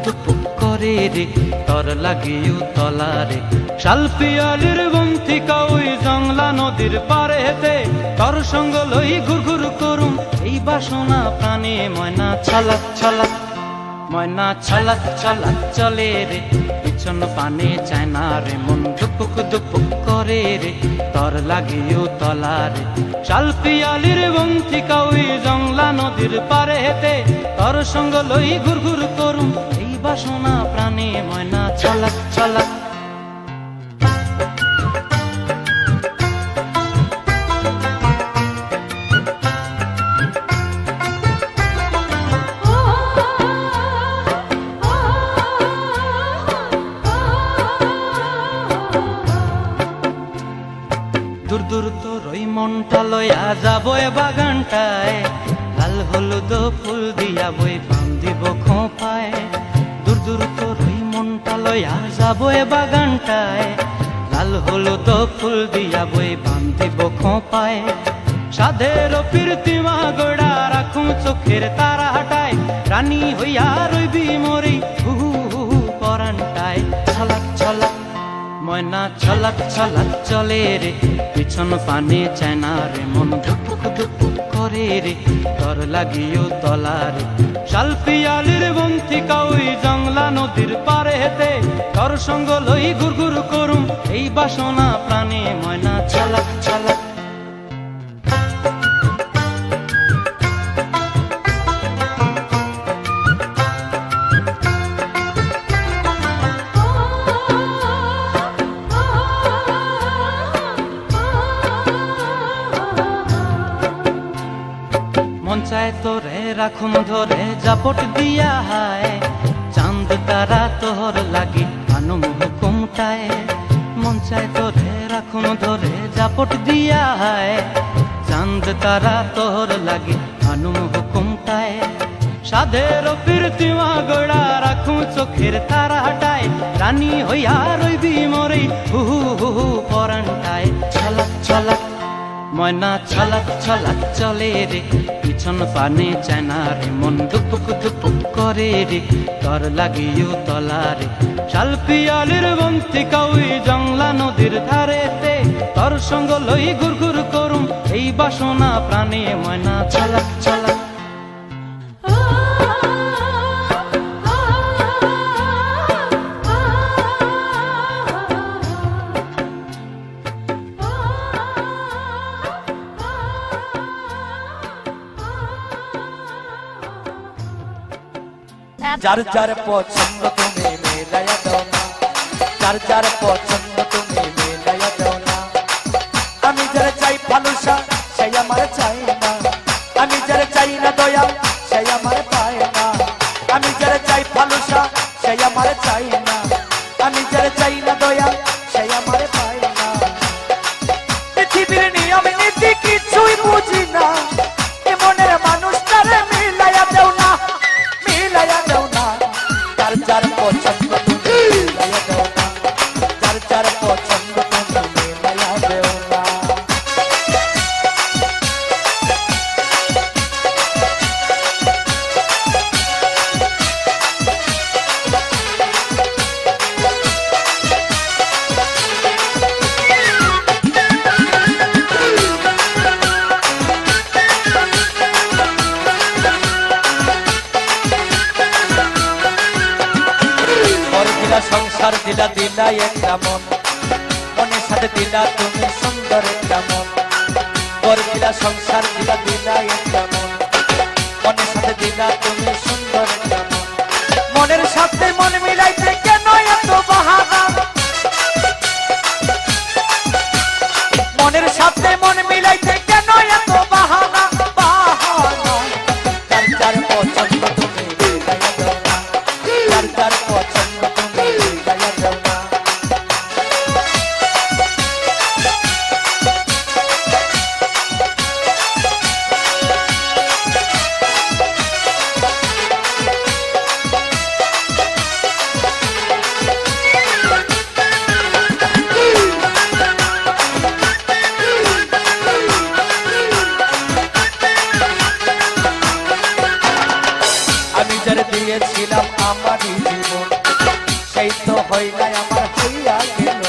দুপুক করে রে তর লাগিও তলারে শালপিয়ালির বন্থিকা ওই জংলা নদীর পারে হেতে তর সঙ্গ লই ঘুরঘুর করুম এই বাসনা প্রাণে ময়না ছলাক ছলাক ময়না ছলাক ছলাক চলে রে পিছন পানে চায় না রে মন দুপুক করে রে তর লাগিও তলারে শালপিয়ালির বন্থিকা ওই জংলা নদীর পারে হেতে তর সঙ্গ লই ঘুরঘুর করুম এই বাসনা প্রাণে ময়না ছলাক ছলাক দূর দূর তোর ওই মনটা লয়া যাবো এ বাগানটায় লাল হলুদ ফুল দিয়া বই বান্ধিব খোঁপায় দূর দূর তোর ওই মনটা লয়া যাবো এ বাগানটায় লাল হলুদ ফুল দিয়া বই বান্ধিব খোঁপায় সাধের প্রীতিমা গোড়া রাখুম চোখের তারা হাটায় রানী হইয়া রইবি মরি হু হু পরানটায় ছলাক ছলাক ময়না ছলাক ছলাক চলে রে পিছন পানে চায় না রে মন দুপুক করে রে তর লাগিও তলারে শালপিয়ালির বন্থিকা ওই জংলা নদীর পারে হেতে তর সঙ্গ লই ঘুরঘুর করুম এই বাসনা প্রাণে ময়না ছলাক ছলাক মন চায় তোরে রাখুম ধরে জাপট দিয়া হায় চাঁদ তারা তোর লাগি আনুম হুকুমটায় মন চায় তোরে রাখুম ধরে জাপট দিয়া হায় চাঁদ তারা তোর লাগি আনুম হুকুমটায় সাধের প্রীতিমা গোড়া রাখুম চোখের তারা হাটায় রানী হইয়া রইবি মরে হু হু পরানটায় ছলাক ছলাক ময়না ছলাক ছলাক চলে রে পিছন পানে চায় না রে মন দুপুক করে রে তর লাগিও তলারে শালপিয়ালির বন্থিকা ওই জংলা নদীর ধারেতে তর সঙ্গ লই ঘুরঘুর করুম এই বাসনা প্রাণে ময়না ছলাক ছলাক যার যার পছন্দ তুমি মেলায়া দাও না যার যার পছন্দ তুমি মেলায়া দাও না আমি যারা চাই ভালোবাসা সেই আমার চাই না আমি যারা চাই না দয়া সেই আমার পায় না আমি যারা চাই ভালোবাসা সেই আমার চাই না আমি যারা চাই না দয়া সেই আমার পায় না পৃথিবীর নিয়ম নীতি কিছুই বুঝি না এমনের মানুষটারে মিলায়া দাও না মিলায়া দাও না যার যার পছন্দ তুমি মিলায়া দাও না যার যার পছন্দ তুমি মিলায়া দাও না সংসার দিলা দিলা একটা মন মনের সাথে দিলা তুমি সুন্দর একটা মন বর দিলা সংসার দিলা দিলা একটা মন মনের সাথে দিলা তুমি সুন্দর একটা মন মনের সাথে মন মিলাইতে কেন এত বাহানা মনের সাথে মন মিলাইতে কেন এত বাহানা বাহানা যার যার পছন্দ তুমি মিলাইয়া দাও না যার যার পছন্দ তুমি মিলাইয়া দাও না আমারই জীবন সেই তো হইলাই আমার হইয়া গেল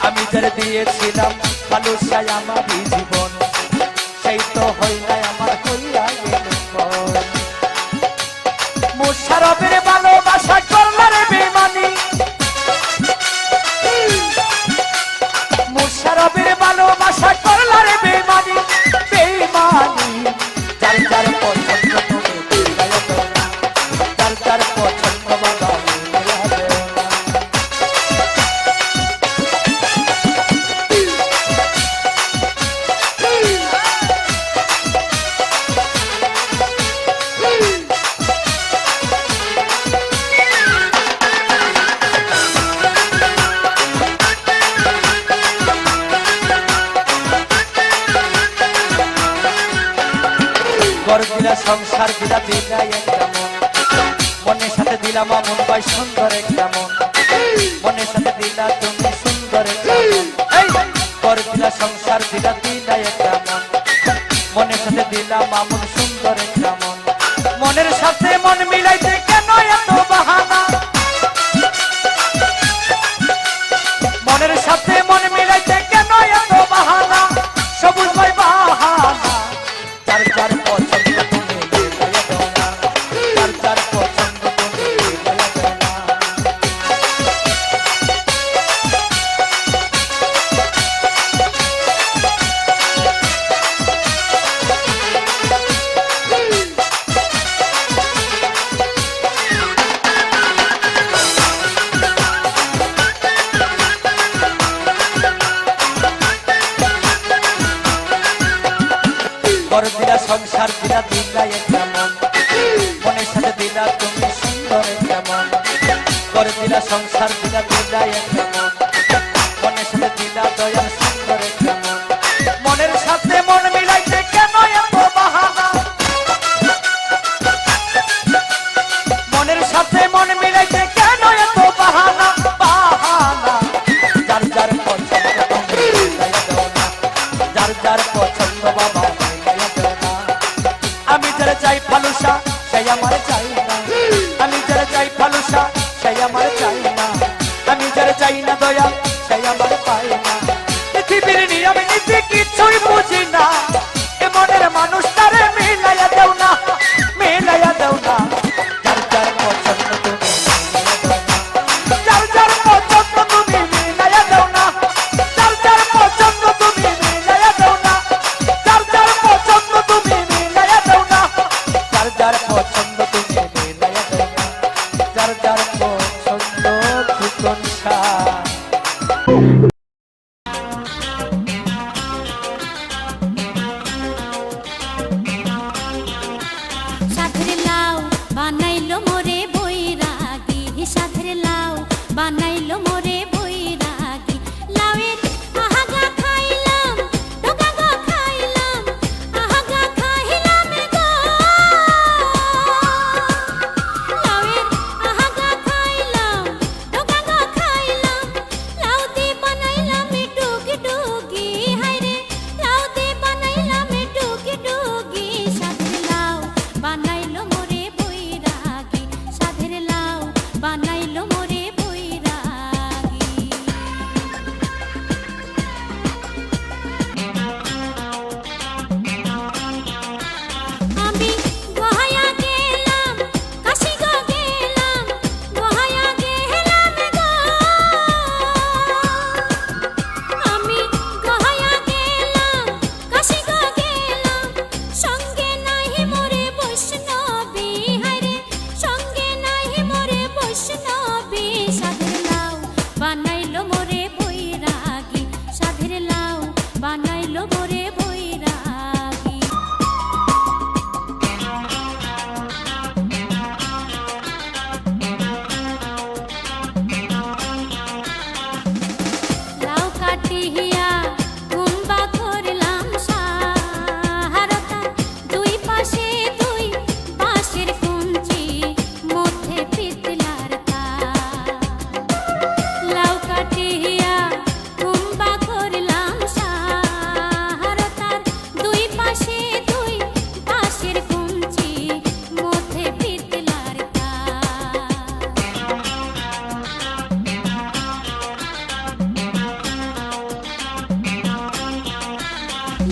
আমি যার দিয়েছিলাম ভালোবাসায় আমারই জীবন সেই তো হইলাই আমার হইয়া গেল মুশারফের ভালোবাসা করলার বেমানি মুশারফের ভালোবাসা করলার বেমানি বেমানি যার যার পছন্দ তুমি মিলাইয়া দাও না যার যার পছন্দ বাবা মিলাইয়া দাও না ঘর দিলা সংসার দিলা দিলা একটা মন মনের সাথে দিলাম মন ভাই সুন্দর একটা মন মনের সাথে দিলা তুমি সুন্দর একটা মন ঘর দিলা সংসার দিলা দিলা একটা মন মনের সাথে দিলাম মন সুন্দর একটা মন মনের সাথে মন মিলাইতে কেন এত বাহানা মনের সাথে মন মিলাইতে কেন এত বাহানা সবুজ ভাই বাহানা যার যার পছন্দ তুমি মিলাইয়া দাও না যার যার পছন্দ তুমি মিলাইয়া দাও না ঘর দিলা সংসার দিলা দিলা একটা মন মনের সাথে দিলা তুমি সুন্দর একটা মন ঘর দিলা সংসার দিলা দিলা একটা মন মনের সাথে দিলা দয়াল সুন্দর একটা মন মনের সাথে মন মিলাইতে কেন এত বাহানা মনের সাথে মন মিলাইতে কেন এত বাহানা বাহানা যার যার পছন্দ তুমি মিলাইয়া দাও না যার যার পছন্দ বাবা আমি যারা চাই ভালোবাসা সেই আমার চাই না আমি যারা চাই ভালোবাসা সেই আমার চাই না আমি যারা চাই না দয়া সেই আমার পাই না পৃথিবীর নিয়ম নীতি কিছুই বুঝি না এ মনের মানুষ তারে মিলাইয়া দাও না মিলাইয়া দাও না যার যার পছন্দ তুমি মিলাইয়া দাও না যার যার পছন্দ তুমি মিলাইয়া দাও না যার যার পছন্দ তুমি মিলাইয়া দাও না যার যার পছন্দ তুমি মিলাইয়া দাও না যার যার পছন্দ তুমি মিলাইয়া দাও না যার যার পছন্দ ঠিকনসা সাধের লাউ বানাইলো মোরে বৈরাগী সাধের লাউ বানাইলো মোরে বৈরাগী লাউয়ের আহাগা খাইলাম ডোগাগা খাইলাম আহাগা খাইলাম গো লাউয়ের আহাগা খাইলাম ডোগাগা খাইলাম লাউ দি বানাইলাম ডুগি ডুগি হায়রে লাউ দি বানাইলাম ডুগি ডুগি সাধের লাউ বানাইলো মোরে বৈরাগী সাধের লাউ বানাইলো মোরে বৈরাগী আমি গহায়া গেলাম কাশি গো গেলাম গহায়া গেলাম গো আমি গহায়া গেলাম কাশি গো গেলাম সঙ্গে নাহি মোরে বৈষ্ণবী হায়রে সঙ্গে নাহি মোরে বৈষ্ণবী সাধের লাউ বানাইলো মোরে বৈরাগী সাধের লাউ বানাইলো মোরে বৈরাগী লাউ কাটিয়া কুম্বা করলাম সাহারতা দুই পাশে দুই বাঁশের কুঞ্চি মধ্যে পিতলার তার লাউ কাটিয়া কুম্বা করলাম সাহারতা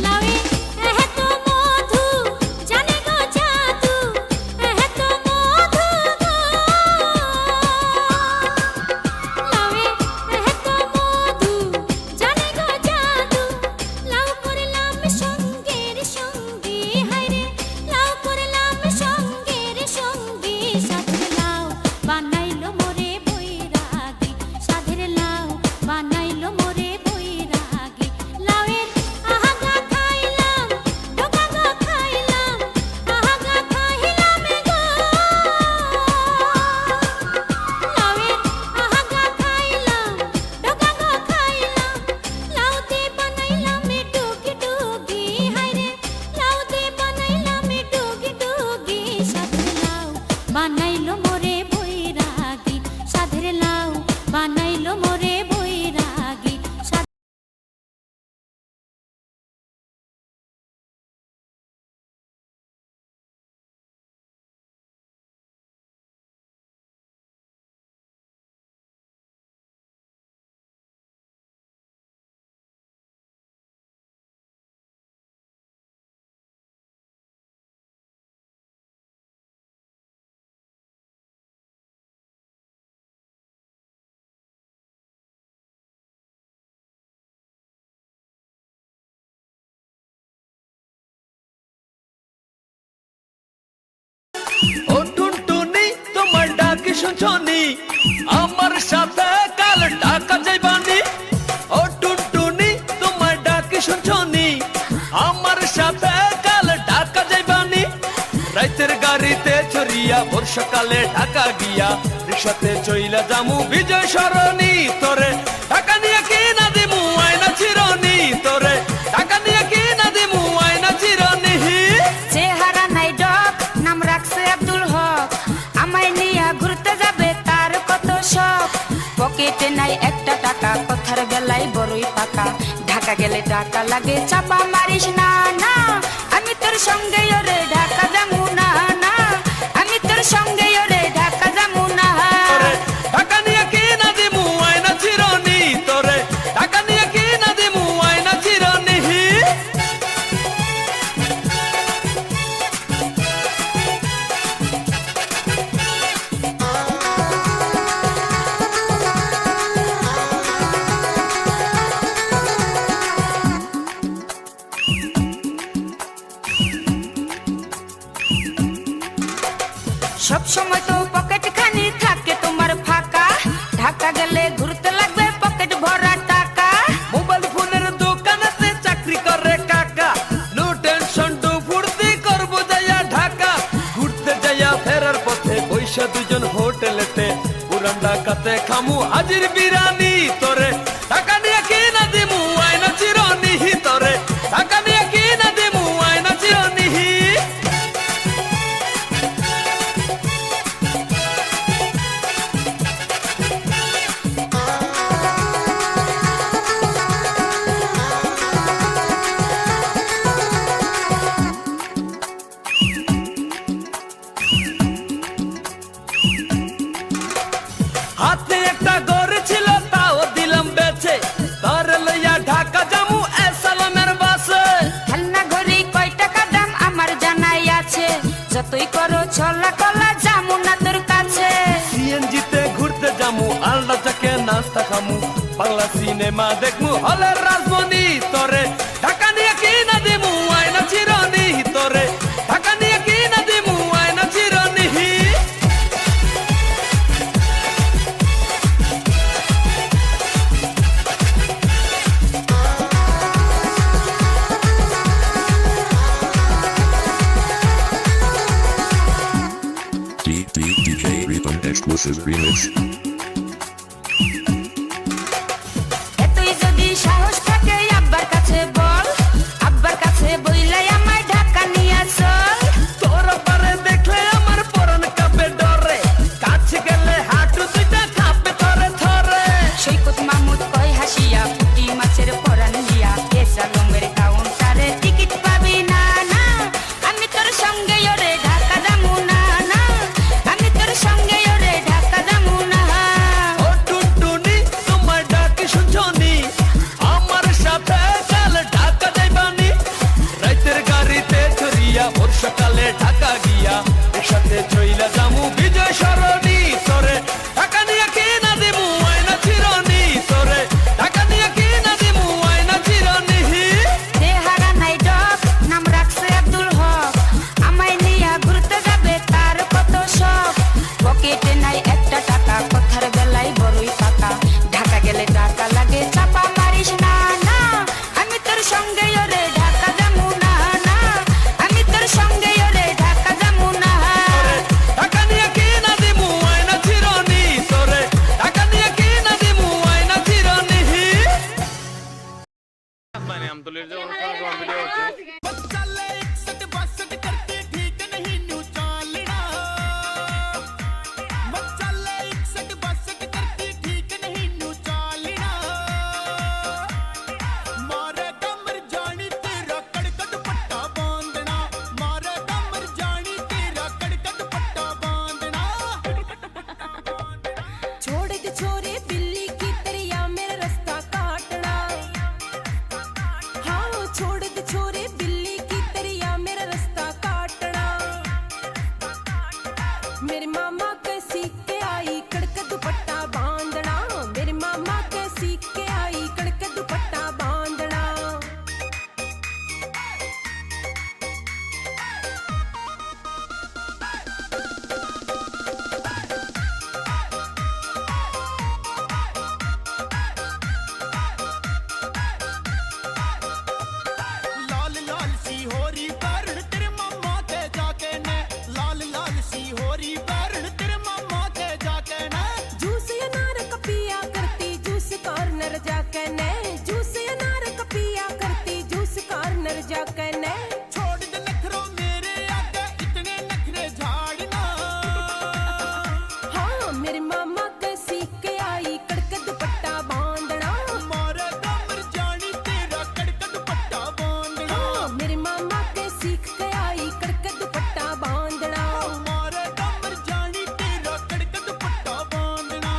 লাউয়ে এত মধু জানে গো জাদু এত মধু গো লাউয়ে এত মধু জানে গো জাদু লাউ করলাম সঙ্গের সঙ্গী হায়রে লাউ করলাম সঙ্গের সঙ্গী সাধের লাউ বানাইলো মোরে বৈরাগী সাধের লাউ বানাইলো মোরে বৈরাগী লাউয়ের আহাগা খাইলাম ডোকা গো খাইলাম আহাগা খাইলাম গো লাউয়ের আহাগা খাইলাম ডোকা গো খাইলাম লাউতে বানাইলাম ডুগি ডুগি হায়রে লাউতে বানাইলাম ডুগি ডুগি সাধের লাউ বানাইলো মোরে বৈরাগী সাধের লাউ বানাইলো মোরে বৈরাগী ও টুনটুনি তোমার ডাক শুনছনি আমার সাথে কাল ঢাকা যাইবানি ও টুনটুনি তোমার ডাক শুনছনি আমার সাথে কাল ঢাকা যাইবানি রাইতের গাড়িতে চড়িয়া বর্ষাকালে ঢাকা গিয়া রিক্সাতে চইলা যামু বিজয় সরণি তোরে ঢাকা নিয়ে কি না দিমু আয়না চিরনি তোরে ঢাকা নিয়ে কি না দিমু আয়না চিরনি চেহারা নাই ডক নাম রাখছে আব্দুল হক আমায় নিয়া ঘুরতে যাবে তার কত শখ পকেটে নাই একটা টাকা কথার বেলায় বড়ই পাকা ঢাকা গেলে টাকা লাগে চাপা মারিস না না আমি তোর সঙ্গে ওরে ঢাকা যামু না না আমি তোর সঙ্গে ওরে ঢাকা যামু না তোরে ঢাকা নিয়ে কি না দিমু আয়না চিরনি তোরে ঢাকা নিয়ে কি না দিমু আয়না চিরনি সব সময় তো পকেট খানি থাকে তোমার ফাঁকা ঢাকা গেলে ঘুরতে লাগবে পকেট ভরা টাকা মোবাইল ফোনের দোকানেতে চাকরি করে কাকা নো টেনশন টু ফুর্তি করবো যাইয়া ঢাকা ঘুরতে যাইয়া ফেরার পথে বৈশা দুজন হোটেলেতে পুরান ঢাকাতে খামু হাজির বিরানি তোরে ঢাকা নিয়ে কি না দিমু আয়না চিরনি তোরে ঢাকা নিয়ে কি না দিমু আয়না চিরনি হাতে একটা গড়ে ছিল তাও দিলাম বেচে তার লইয়া ঢাকা যামু এসালামের বাসে খেলনা ঘড়ি কয় টাকা দাম আমার জানাই আছে যতই করো ছলা কলা যামু না তোর কাছে সিএনজিতে ঘুরতে যামু আলদা চাকে নাস্তা খামু বাংলা সিনেমা দেখমু হলের রাজমণি তোরে ঢাকা নিয়ে কি না দিমু আয়না চিরনি তোরে ঢাকা নিয়ে কি না দিমু আয়না চিরনি DJ Rhythm Exclusive Remix. এতই যদি সাহস থাকে আব্বার কাছে বল আব্বার কাছে বইলাই আমায় ঢাকা নিয়ে চল তোরা পারে দেখলে আমার পরন কাঁপে ডরে কাছে গেলে হাঁটু দুইটা কাঁপে থরে থরে সৈকত মাহমুদ কয় হাসিয়া পুঁটি মাছের পরান লিয়া এসালমের কাউন্টারে টিকিট পাবি না না আমি তোর সঙ্গে ওরে ঢাকা যামু না না আমি তোর সঙ্গে ওরে ঢাকা যামু না গিয়া একসাথে চইলা যামু বিজয় সরণি তোরে টাকা নিয়ে কি না দিমু আয়না চিরনি তোরে টাকা নিয়ে কি না দিমু আয়না চিরনি চেহারা নাই ডক নাম রাখছে আব্দুল হক আমায় নিয়া ঘুরতে যাবে তার কত শখ পকেটে নাই একটা টাকা কথার বেলায় বড়ই পাকা ঢাকা গেলে টাকা লাগে চাপা মারিস না না আমি তোর সঙ্গে ওরে ঢাকা যামু না না আমি তোর সঙ্গে ওরে ঢাকা যামু না টাকা নিয়ে কি না দিমু আয়না চিরনি তোরে টাকা নিয়ে কি না দিমু আয়না চিরনি মানে আমতলির যে অনুষ্ঠান ভিডিও হচ্ছে चले 61 करते ठीक नहीं न्यू चालना चले 61 करते ठीक नहीं न्यू चालना मारे कमर जानी तेरा कड़कड़ पट्टा बांधना मारे कमर जानी तेरा कड़कड़ पट्टा बांधना छोड़ दे छोरे बिल्ली की तरिया मेरा रास्ता काटना हाँ छोड़ दे छोरे बिल्ली की तरिया मेरा रास्ता काटना मेरे मामा के सीख के आई कड़क दुपट्टा बांधना मेरे मामा के सीख के आई कड़क दुपट्टा बांधना लाल लाल सी होरी पैरण तेरे मामा के जाके ने लाल लाल सी होरी पैरण तेरे मामा के जाके ने जूस अनार कपिया करती जूस कॉर्नर जाके ने जूस अनार कपिया करती जूस कॉर्नर जाके ने छोड़ दे नखरों मेरे आगे इतने नखरे झाड़ना हाँ मेरे मामा के सीख के आई कड़क दुपट्टा बांधना मारे कमर जानी तेरा कड़कड़ पट्टा बांधना हाँ मेरे मामा के सीख के आई कड़क दुपट्टा बांधना मारे कमर जानी तेरा कड़कड़ पट्टा बांधना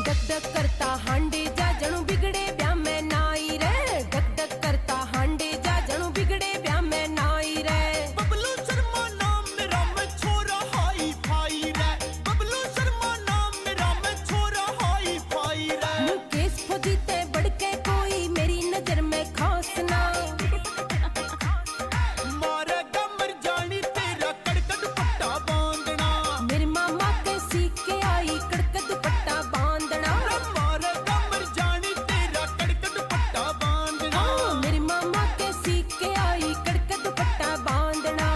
डक डक करता हांडे जा जणू बिगड़े ब्याह में नाई रे डक डक करता हांडे जा जणू बिगड़े ब्याह में नाई रे बबलू शर्मा नाम मेरा मैं छोरा हाई फाई रे बबलू शर्मा नाम मेरा मैं छोरा हाई फाई रे मुकेश फौजी ते बढ़ के कोई मेरी नजर में खास ना मारे कमर जानी तेरा कड़कड़ पट्टा बांधना मेरे मामा के सीख के आई कड़क दुपट्टा बांधना मारे कमर जानी तेरा कड़कड़ पट्टा बांधना हाँ मेरे मामा के सीख के आई कड़क दुपट्टा बांधना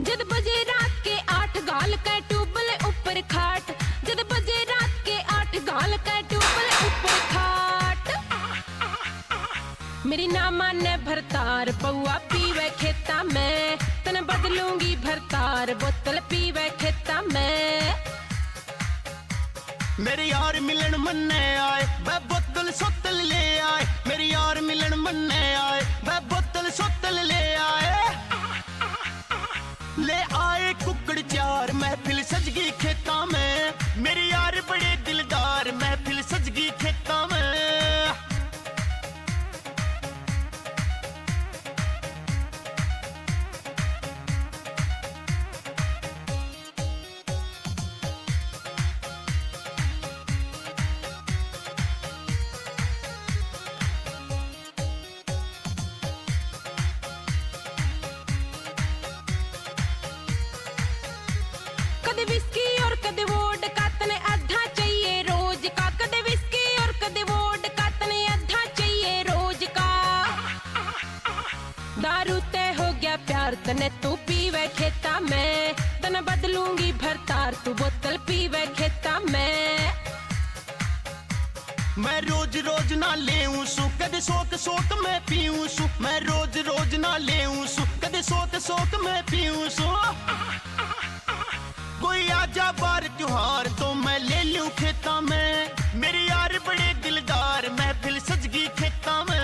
जद बजे रात के 8 गाल का ट्यूबल ऊपर खाट जद बजे रात के 8 गाल का ट्यूबल ऊपर खाट मेरी नामा ने भरतार पौआ पीवे खेता में तने बदलूंगी भरतार बोतल पीवे खेता में मेरे यार मिलन मन्ने आए मैं बोतल सोतल ले आए मेरे यार मिलन मन्ने आए मैं बोतल सोतल ले आए कुकड़ चार महफिल सजगी खेता में मेरे यार बड़े दिलदार महफिल सजगी खेता में कदे विस्की और कदे वोडका तने आधा चाहिए रोज का कदे विस्की और कदे वोडका तने आधा चाहिए रोज का दारू तय हो गया प्यार तने तू पीवे खेता में तने बदलूंगी भरतार तू बोतल पीवे खेता में मैं रोज रोज ना लेऊं सु कदे सोक सोक मैं पीऊं सु मैं रोज रोज ना लेऊं सु कदे सोक सोक मैं पीऊं सु कोई आजा बार त्योहार तो मैं ले लूं खेता में, मेरे यार बड़े दिलदार महफिल सजगी खेता में।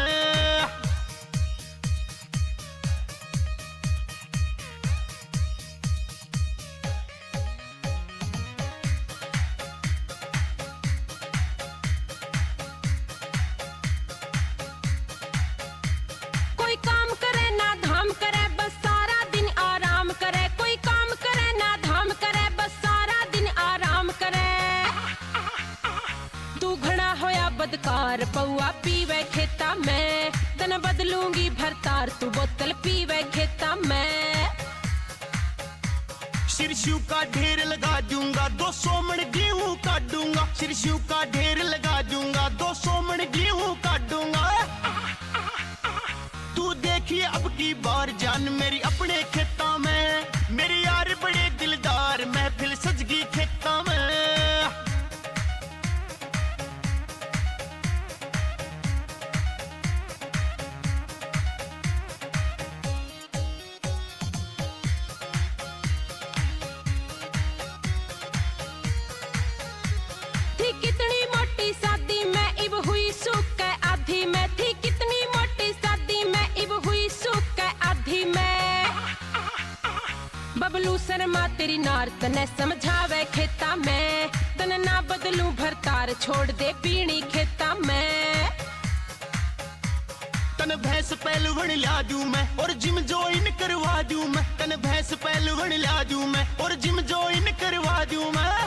कोई काम करे ना धाम करे बस सारा दिन आराम करे, कोई काम करे ना धाम करे बस सारा दिन आराम करे। तू घड़ा होया बदकार पौआ पीवे खेता में, तन बदलूंगी भरतार तू बोतल पीवे खेता में। शिरशु का ढेर लगा दूंगा 200 मण गेहूं काटूंगा, शिरशु का ढेर लगा दूंगा 200 मण गेहूं काटूंगा। तू देखिए अब की बार जान मेरी अपने खेता में, मेरे यार बड़े दिलदार महफिल सजगी खेता में। थी कितनी मोटी शादी में इब हुई सूख आधी में, थी कितनी मोटी शादी में इब हुई सूख आधी में। बबलू शर्मा तेरी नार तने समझावे खेता में, तने ना बदलू भरतार छोड़ दे पीणी खेता में। तन भैंस पहलवण ला दूं मैं और जिम जॉइन करवा दूं मैं, तन भैंस पहलवण ला दूं मैं और जिम जॉइन करवा दूं मैं।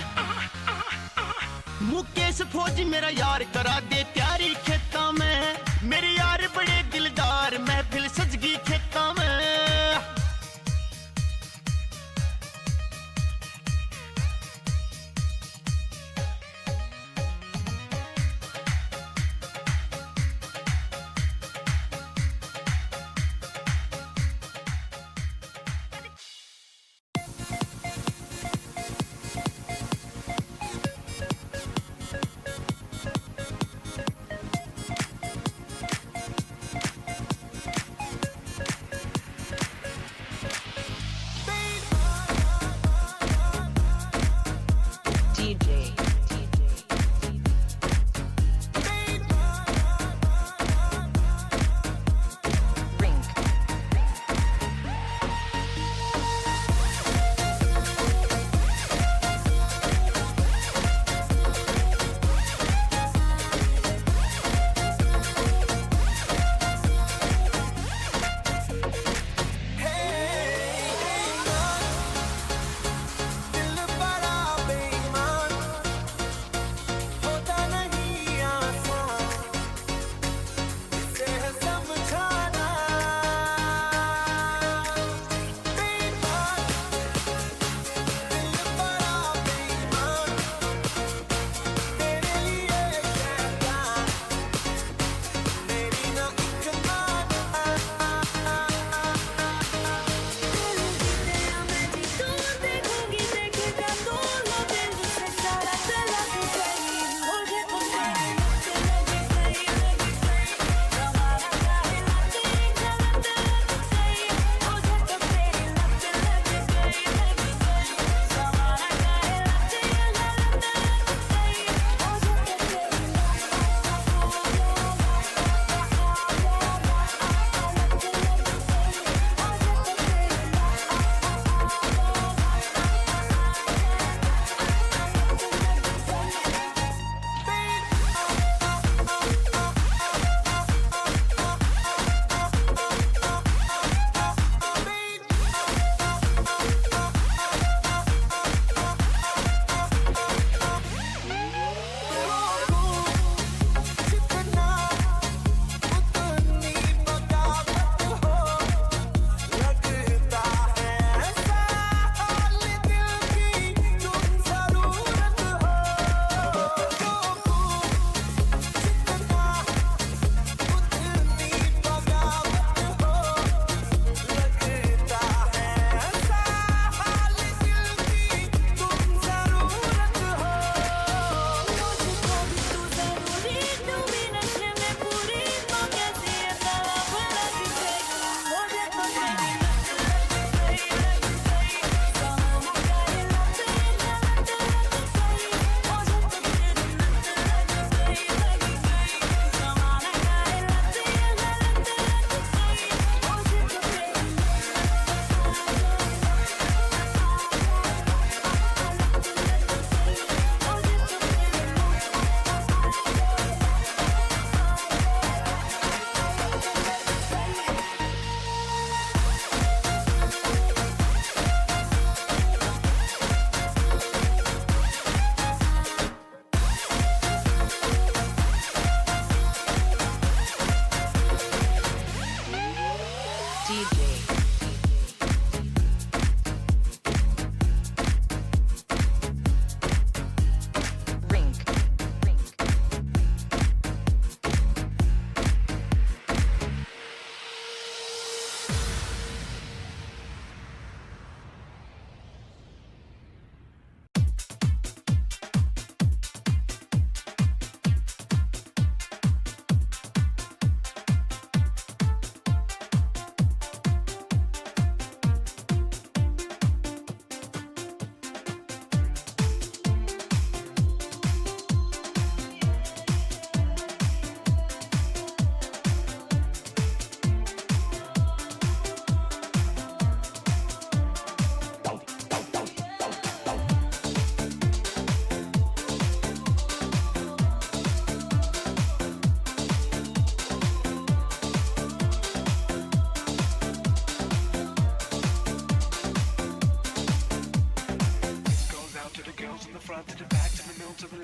मुकेश फौजी मेरा यार करा दे तैयारी खेता में, मेरे यार बड़े दिलदार महफिल सजगी खेता में।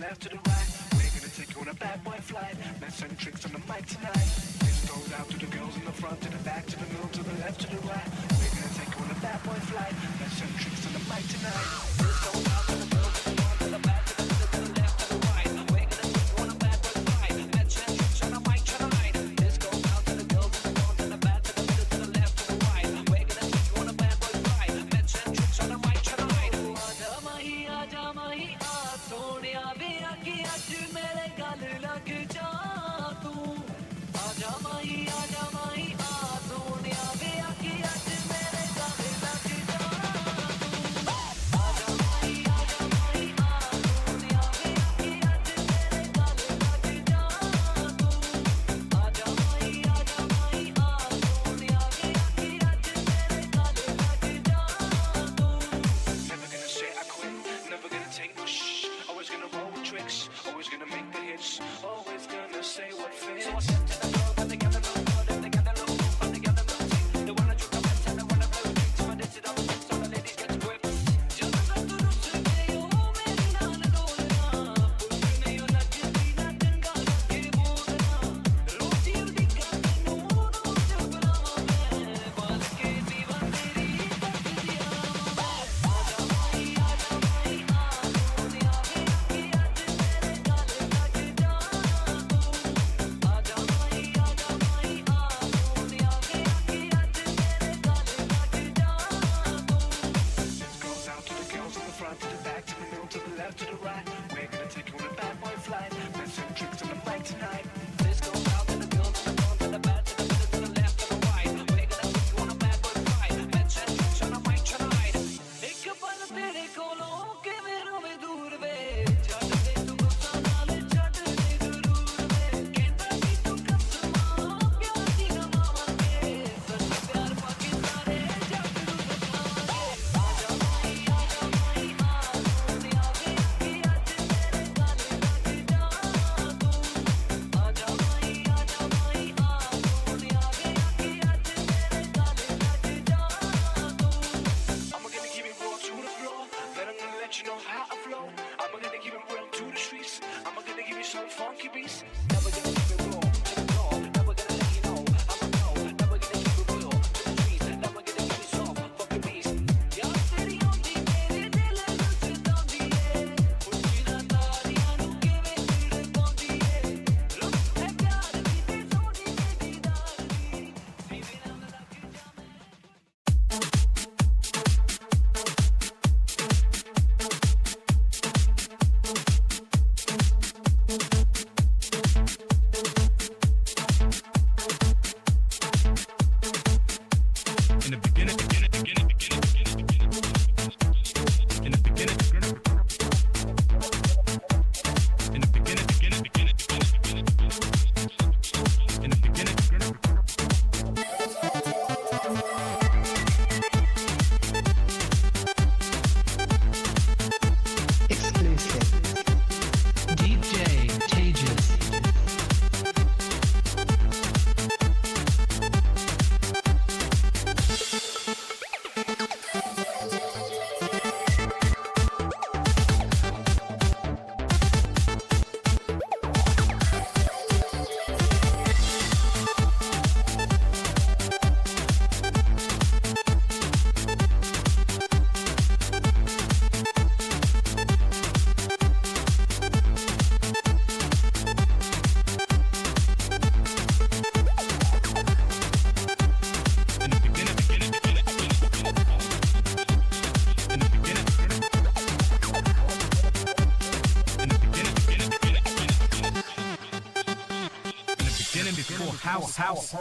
left to the right. We're gonna take you on a bad boy flight. Let's send tricks on the mic tonight. This goes out to the girls in the front, to the back, to the middle, to the left, to the right. We're gonna take you on a bad boy flight. Let's send tricks on the mic tonight. This goes out to the girls in the front, to the back, to the middle, to the left, to the right. We're gonna take you on a bad boy flight. Let's send tricks on the mic tonight. This goes out to the girls in the front, to the back, to the middle, to the left, to the right. We're gonna take you on a bad boy flight. Let's send tricks on the mic tonight. आजा माही आ सोनिया वे आके आज मेरे गल लग जा तू आजा माही आ सोनिया वे आके आज मेरे गल लग जा तू आजा माही आ सोनिया वे आके आज मेरे गल लग जा तू आजा माही आ सोनिया वे आके आज मेरे गल लग जा तू Never gonna say I quit, never gonna take no shh. Always gonna roll with tricks, always gonna make the hits, always gonna say what fits. So I said to the girl, but they got a little good, and they got a little move, but they got a little ting. They wanna drink the best and they wanna play with drinks, but this is all the things, so the ladies get whipped. Just a little rushe ke yo mere naal dolna, push me yo lagdi na changa ke bolna, roti udi gatte nu roz bulawa main, baal ke diwan teri tak diya main. Aaja mahi aa Sonia वे आके आज मेरे गल लग जा तू आजा माही आ सोनिया वे आके आज मेरे गल लग जा तू This goes out to the girls in the front, to the back, to the middle, to the left, to the right. We're gonna take you on a bad boy flight. Let's send tricks on the mic tonight. This goes out to the girls in the front, to the back, to the middle, to the left, to the right. We're gonna take you on a bad boy flight. Let's send tricks on the mic tonight. एक पल तेरे कोलों के मेरों में दूर वे छੱਡ दे तू गुस्सा नाल छੱਡ दे ਜ਼ਰੂਰ ਵੇ ਕਹਿੰਦਾ ਸੀ ਤੂੰ ਕਸਮਾਂ ਪਿਆਰ ਦੀ ਗਵਾਵਾਂਗੇ ਸੱਚ ਪਿਆਰ ਪਾ ਕੇ ਸਾਰੇ ਜੱਗ ਨੂੰ ਦਿਖਾਵਾਂਗੇ ਆਜਾ ਮਾਈ ਆ ਸੋਨੀਆ ਵੇ ਆਕੇ ਅੱਜ ਮੇਰੇ ਗਲ ਲੱਗ ਜਾ ਤੂੰ ਆਜਾ ਮਾਈ ਆ ਸੋਨੀਆ ਵੇ ਆਕੇ ਅੱਜ ਮੇਰੇ ਗਲ ਲੱਗ ਜਾ ਤੂੰ I'm gonna keep it raw to the floor. Then I'm gonna let you know how I flow. I'm gonna keep it real to the streets. I'm gonna give you some funky beats. Never gonna keep it raw to the floor. Never gonna let you know I'm a go. Never gonna keep it real to the streets. Never gonna give you some funky beats. ਯਾਰ ਤੇਰੀ ਆਉਂਦੀ ਮੇਰੇ ਦਿਲ ਨੂੰ ਸਤਾਉਂਦੀ ਏ ਉੱਚੀ ਨਾ ਤਾਰੀਆਂ ਨੂੰ ਕਿਵੇਂ ਛਿੜ ਪਾਉਂਦੀ ਏ ਰੁੱਤ ਹੈ ਪਿਆਰ ਦੀ ਤੇ ਸੋਹਣੀ ਤੇ ਦੀਦਾਰ ਦੀ ਸੀਨੇ ਨਾਲ ਲੱਗ ਜਾ ਮੈਂ In the beginning, in the Exclusive. DJ Tejas. house.